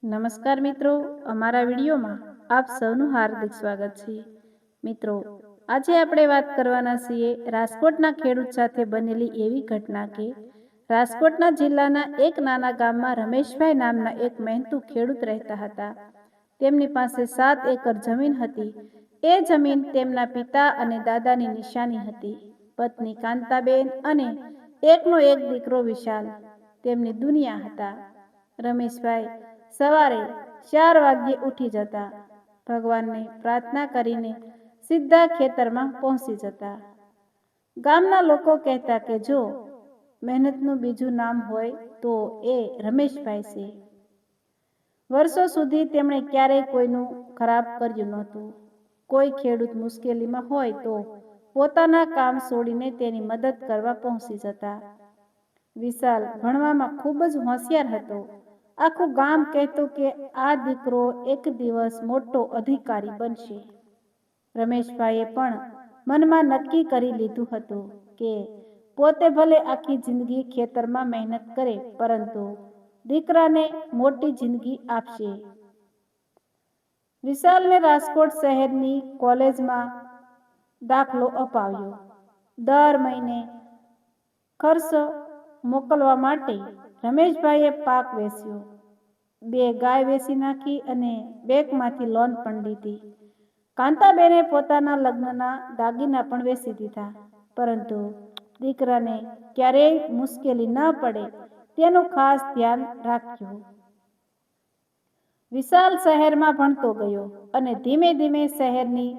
નમસ્કાર મિત્રો, અમારા વિડીયોમાં આપ સૌનું હાર્દિક સ્વાગત છે. મિત્રો, આજે આપણે વાત કરવાના છીએ રાજકોટના ખેડૂત સાથે બનેલી એવી ઘટના કે રાજકોટના જિલ્લાના એક નાના ગામમાં રમેશભાઈ નામના એક મહેનતુ ખેડૂત રહેતા હતા. તેમની પાસે 7 એકર જમીન હતી. એ જમીન તેમના પિતા અને દાદાની નિશાની હતી. પત્ની કાંતાબેન અને એકનો એક દીકરો વિશાલ તેમની દુનિયા હતા. રમેશભાઈ સવારે 4 વાગ્યે ઉઠી જતા, ભગવાનને પ્રાર્થના કરીને સીધા ખેતરમાં પહોંચી જતા. ગામના લોકો કહેતા કે જો મહેનતનું બીજું નામ હોય તો એ રમેશભાઈ છે. વર્ષો સુધી તેમણે ક્યારેય કોઈનું ખરાબ કર્યું નહોતું. કોઈ ખેડૂત મુશ્કેલીમાં હોય તો પોતાના કામ છોડીને તેની મદદ કરવા પહોંચી જતા. વિશાલ ભણવામાં ખૂબ જ હોશિયાર હતો. આખું ગામ કહેતું કે આ દીકરો એક દિવસ મોટો અધિકારી બનશે. રમેશભાઈએ પણ મનમાં નક્કી કરી લીધું હતું કે પોતે ભલે આખી જિંદગી ખેતરમાં મહેનત કરે, પરંતુ દીકરાને મોટી જિંદગી આપશે. વિશાલને રાજકોટ શહેરની કોલેજમાં દાખલો અપાવ્યો. દર મહિને ખર્ચ મોકલવા માટે રમેશભાઈએ પાક વેચ્યો. 2 ગાય વેચી નાખી અને બેંકમાંથી લોન પણ લીધી. કાંતાબેને પોતાના લગ્નના દાગીના પણ વેચી દીધા, પરંતુ દીકરાને ક્યારેય મુશ્કેલી ન પડે તેનું ખાસ ધ્યાન રાખ્યું. વિશાલ શહેરમાં ભણતો ગયો અને ધીમે ધીમે શહેરની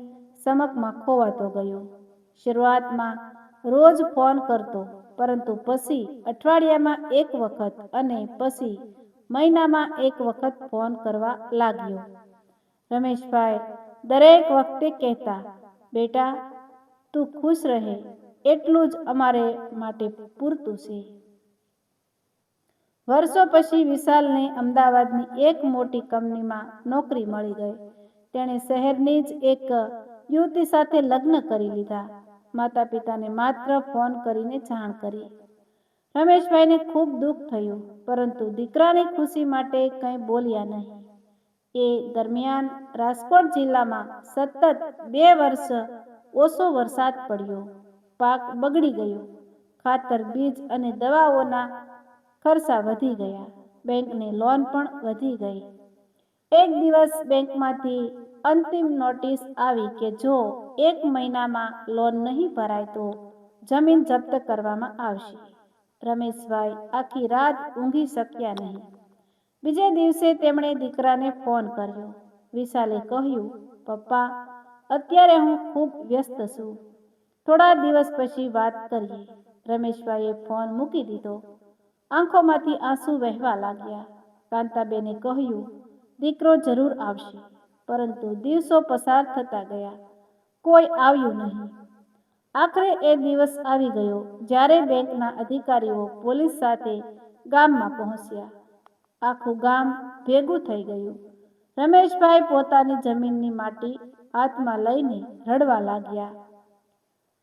ચમકમાં ખોવાતો ગયો. શરૂઆતમાં રોજ ફોન કરતો, પરંતુ પછી અઠવાડિયામાં 1 વખત અને પછી મહિનામાં 1 વખત ફોન કરવા લાગ્યો. રમેશભાઈ દરેક વખતે કહેતા, બેટા તું ખુશ રહે એટલું જ અમારે માટે પૂરતું છે. વર્ષો પછી વિશાલને અમદાવાદની એક મોટી કંપનીમાં નોકરી મળી ગઈ. તેણે શહેરની જ એક યુવતી સાથે લગ્ન કરી લીધા. માતા પિતાને માત્ર ફોન કરીને જાણ કરી. રમેશભાઈને ખૂબ દુઃખ થયું, પરંતુ દીકરાની ખુશી માટે કંઈ બોલ્યા નહીં. એ દરમિયાન રાજકોટ જિલ્લામાં સતત 2 વર્ષ ઓછો વરસાદ પડ્યો. પાક બગડી ગયો. ખાતર, બીજ અને દવાઓના ખર્ચા વધી ગયા. બેંકની લોન પણ વધી ગઈ. એક દિવસ બેંકમાંથી અંતિમ નોટિસ આવી કે જો 1 મહિનામાં લોન નહીં ભરાય તો જમીન જપ્ત કરવામાં આવશે. રમેશભાઈ આખી રાત ઊંઘી શક્યા નહીં. બીજે દિવસે તેમણે દીકરાને ફોન કર્યો. વિશાલે કહ્યું, પપ્પા, અત્યારે હું ખૂબ વ્યસ્ત છું. થોડા દિવસ પછી વાત કરીએ. રમેશભાઈએ ફોન મૂકી દીધો. આંખોમાંથી આંસુ વહેવા લાગ્યા. કાંતાબેને કહ્યું, દીકરો જરૂર આવશે. પરંતુ દિવસો પસાર થતા ગયા. કોઈ આવ્યું નહીં. આખરે એ દિવસ આવી ગયો જ્યારે બેંકના અધિકારીઓ પોલીસ સાથે ગામમાં પહોંચ્યા. આખું ગામ ભેગું થઈ ગયું. રમેશભાઈ પોતાની જમીનની માટી હાથમાં લઈને રડવા લાગ્યા.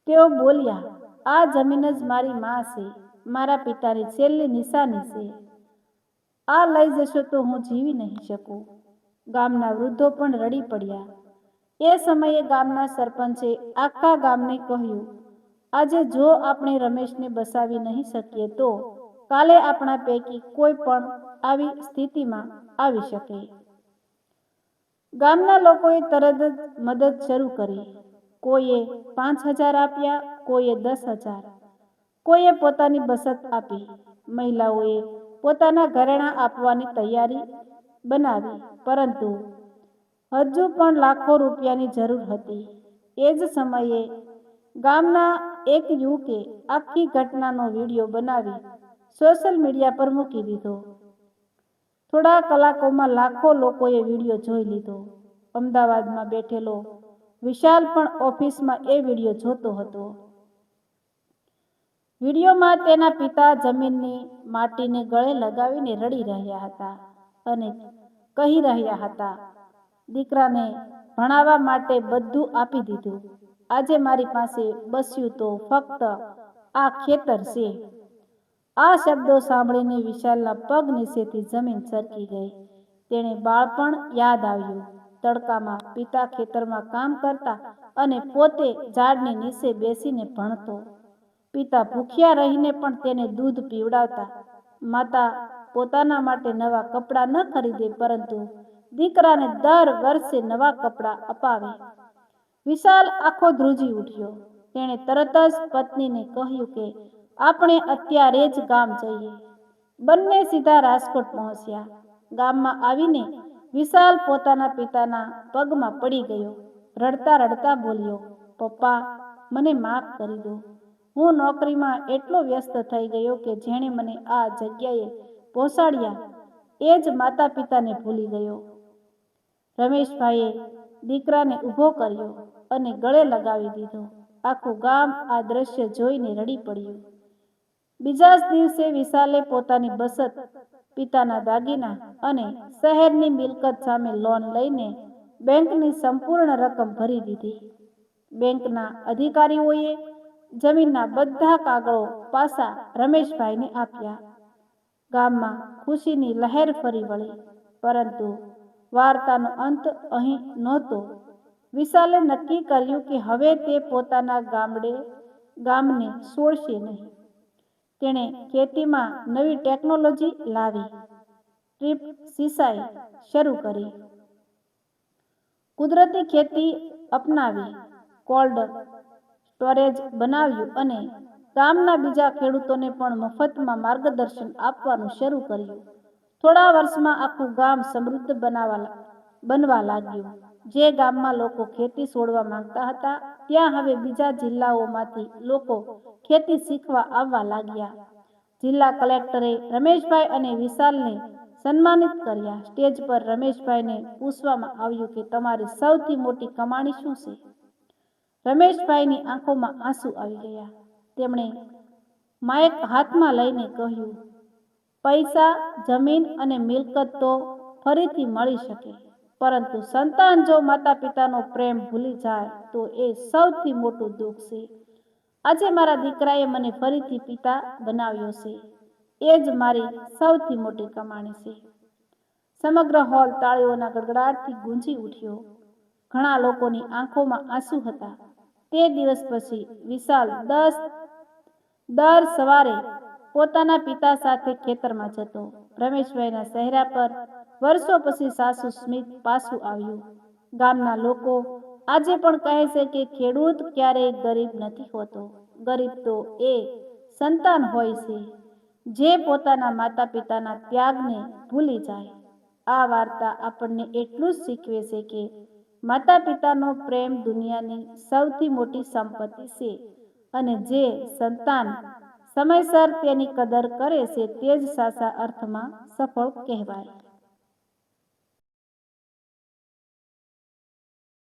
તેઓ બોલ્યા, આ જમીન જ મારી માં છે, મારા પિતાની છેલ્લી નિશાની છે. આ લઈ જશો તો હું જીવી નહીં શકું. ગામના વૃદ્ધો પણ રડી પડ્યા. એ સમયે ગામના સરપંચે આખા ગામને કહ્યું, આજે જો આપણે રમેશને બસાવી નહીં શકીએ તો કાલે આપણા પૈકી કોઈ પણ આવી સ્થિતિમાં આવી શકે. ગામના લોકોએ તરત જ મદદ શરૂ કરી. કોઈએ 5,000 આપ્યા, કોઈએ 10,000, કોઈએ પોતાની બચત આપી. મહિલાઓએ પોતાના ઘરેણાં આપવાની તૈયારી બનાવી, પરંતુ હજુ પણ લાખો રૂપિયાની જરૂર હતી. એ જ સમયે ગામના એક યુવકે આખી ઘટનાનો વિડીયો બનાવી સોશિયલ મીડિયા પર મૂકી દીધો. થોડા કલાકોમાં લાખો લોકોએ વિડીયો જોઈ લીધો. અમદાવાદમાં બેઠેલો વિશાલ પણ ઓફિસમાં એ વિડીયો જોતો હતો. વિડીયોમાં તેના પિતા જમીનની માટીને ગળે લગાવીને રડી રહ્યા હતા અને કહી રહ્યા હતા, દીકરાને ભણાવવા માટે બધું આપી દીધું. આજે મારી પાસે બસ્યું તો ફક્ત આ ખેતર છે. આ શબ્દો સાંભળીને વિશાલના પગ નીચેથી જમીન સરકી ગઈ. તેને બાળપણ યાદ આવ્યું. તડકામાં પિતા ખેતરમાં કામ કરતા અને પોતે ઝાડની નીચે બેસીને ભણતો. પિતા ભૂખ્યા રહીને પણ તેને દૂધ પીવડાવતા. માતા પોતાના માટે નવા કપડાં ન ખરીદે, પરંતુ દીકરાને દર વર્ષે નવા કપડાં અપાવે. વિશાલ આખો ધ્રુજી ઉઠ્યો. તેણે તરત જ પત્નીને કહ્યું કે આપણે અત્યારે જ ગામ જઈએ. બંને સીધા રાજકોટ પહોંચ્યા. ગામમાં આવીને વિશાલ પોતાના પિતાના પગમાં પડી ગયો. રડતા રડતા બોલ્યો, પપ્પા, મને માફ કરી દો. હું નોકરીમાં એટલો વ્યસ્ત થઈ ગયો કે જેણે મને આ જગ્યાએ પહોંચાડ્યા એ જ માતા પિતાને ભૂલી ગયો. રમેશભાઈએ દીકરાને ઊભો કર્યો અને ગળે લગાવી દીધો. આખું ગામ આ દ્રશ્ય જોઈને રડી પડ્યું. બીજા જ દિવસે વિશાલે પોતાની બચત, પિતાના દાગીના અને શહેરની મિલકત સામે લોન લઈને બેંકની સંપૂર્ણ રકમ ભરી દીધી. બેંકના અધિકારીઓએ જમીનના બધા કાગળો પાછા રમેશભાઈને આપ્યા. ગામમાં ખુશીની લહેર ફરી વળી. પરંતુ વાર્તાનો અંત અહીં નહોતો. વિશાલે નક્કી કર્યું કે હવે તે પોતાના ગામને છોડશે નહીં. તેણે ખેતીમાં નવી ટેકનોલોજી લાવી. ડ્રીપ સિંચાઈ શરૂ કરી, કુદરતી ખેતી અપનાવી, કોલ્ડ સ્ટોરેજ બનાવ્યું અને ગામના બીજા ખેડૂતોને પણ મફતમાં માર્ગદર્શન આપવાનું શરૂ કર્યું. થોડા વર્ષમાં આખું ગામ સમૃદ્ધ બનવા લાગ્યું. જે ગામમાં લોકો ખેતી છોડવા માંગતા હતા, ત્યાં હવે બીજા જિલ્લાઓમાંથી લોકો ખેતી શીખવા આવવા લાગ્યા. જિલ્લા કલેક્ટરે રમેશભાઈ અને વિશાલને સન્માનિત કર્યા. સ્ટેજ પર રમેશભાઈને પૂછવામાં આવ્યું કે તમારી સૌથી મોટી કમાણી શું છે? રમેશભાઈની આંખોમાં આંસુ આવી ગયા. તેમણે માઇક હાથમાં લઈને કહ્યું, પૈસા, જમીન અને મિલકત તો ફરીથી મળી શકે, પરંતુ સંતાન જો માતા પિતાનો પ્રેમ ભૂલી જાય તો એ સૌથી મોટું દુઃખ છે. આજે મારા દીકરાએ મને ફરીથી પિતા બનાવ્યો છે. એ જ મારી સૌથી મોટી કમાણી છે. સમગ્ર હોલ તાળીઓના ગડગડાટથી ગુંજી ઉઠ્યો. ઘણા લોકોની આંખોમાં આંસુ હતા. તે દિવસ પછી વિશાલ દર સવારે પોતાના પિતા સાથે ખેતરમાં જતો. રમેશભાઈના ચહેરા પર વર્ષો પછી સાસુ સ્મિત પાછું આવ્યું. ગામના લોકો આજે પણ કહે છે કે ખેડૂત ક્યારેય ગરીબ નથી હોતો. ગરીબ તો એ સંતાન હોય છે જે પોતાના માતા પિતાના ત્યાગને ભૂલી જાય. આ વાર્તા આપણને એટલું જ શીખવે છે કે માતા પિતાનો પ્રેમ દુનિયાની સૌથી મોટી સંપત્તિ છે અને જે સંતાન સમયસર તેની કદર કરે છે તે જ સાચા અર્થમાં સફળ કહેવાય.